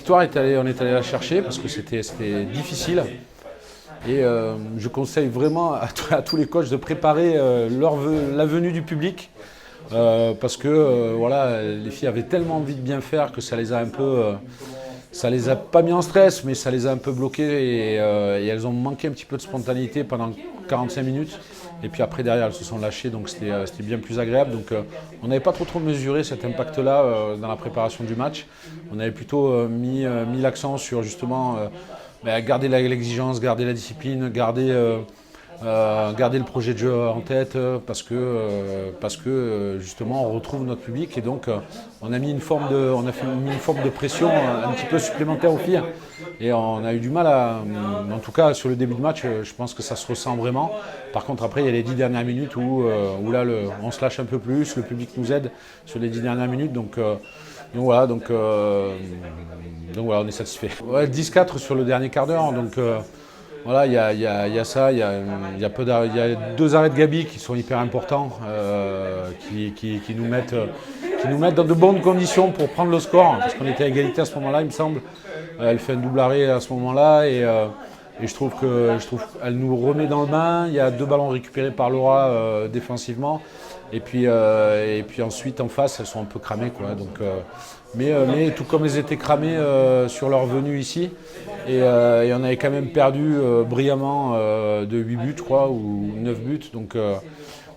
victoire, on est allé la chercher parce que c'était difficile. Et je conseille vraiment à tous les coachs de préparer la venue du public. Parce que voilà, les filles avaient tellement envie de bien faire que ça les a un peu, ça les a pas mis en stress, mais ça les a un peu bloquées et elles ont manqué un petit peu de spontanéité pendant 45 minutes. Et puis après derrière elles se sont lâchées, donc c'était bien plus agréable. Donc on n'avait pas trop mesuré cet impact-là dans la préparation du match. On avait plutôt mis l'accent sur justement garder l'exigence, garder la discipline, garder le projet de jeu en tête parce que justement on retrouve notre public et donc on a mis une forme de pression un petit peu supplémentaire aux filles et on a eu du mal en tout cas sur le début de match, je pense que ça se ressent vraiment. Par contre après il y a les 10 dernières minutes où là on se lâche un peu plus, le public nous aide sur les 10 dernières minutes donc voilà, on est satisfait. Ouais, 10-4 sur le dernier quart d'heure, donc voilà, il y a ça, il y a 2 arrêts de Gabi qui sont hyper importants, qui nous mettent dans de bonnes conditions pour prendre le score, parce qu'on était à égalité à ce moment-là, il me semble. Elle fait un double arrêt à ce moment-là et je trouve qu'elle nous remet dans le bain. Il y a 2 ballons récupérés par Laura défensivement. Et puis ensuite en face elles sont un peu cramées quoi. Donc, mais tout comme elles étaient cramées sur leur venue ici et on avait quand même perdu brillamment de 8 buts je crois ou 9 buts. Donc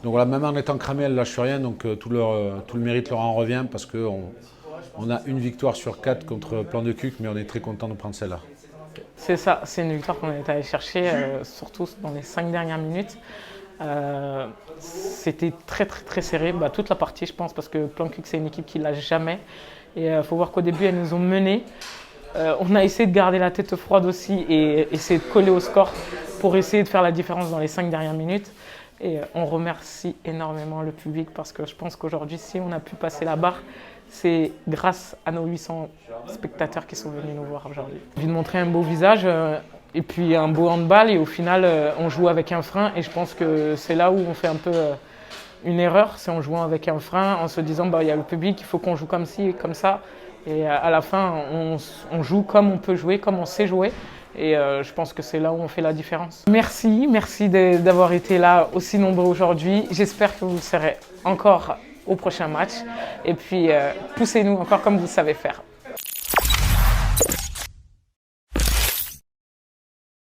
voilà, même en étant cramées elles ne lâchent rien, donc tout le mérite leur en revient parce qu'on a une victoire sur 4 contre Plan de Cuques, mais on est très content de prendre celle-là. C'est ça, c'est une victoire qu'on est allé chercher surtout dans les 5 dernières minutes. C'était très serré, toute la partie je pense, parce que Plan Cuques c'est une équipe qui ne lâche jamais. Et il faut voir qu'au début elles nous ont menés. On a essayé de garder la tête froide aussi et essayer de coller au score pour essayer de faire la différence dans les 5 dernières minutes. Et on remercie énormément le public parce que je pense qu'aujourd'hui si on a pu passer la barre, c'est grâce à nos 800 spectateurs qui sont venus nous voir aujourd'hui. J'ai envie de montrer un beau visage. Et puis un beau handball et au final on joue avec un frein et je pense que c'est là où on fait un peu une erreur, c'est en jouant avec un frein, en se disant il y a le public, il faut qu'on joue comme ci et comme ça et à la fin on joue comme on peut jouer, comme on sait jouer et je pense que c'est là où on fait la différence. Merci d'avoir été là aussi nombreux aujourd'hui, j'espère que vous le serez encore au prochain match et puis poussez-nous encore comme vous savez faire.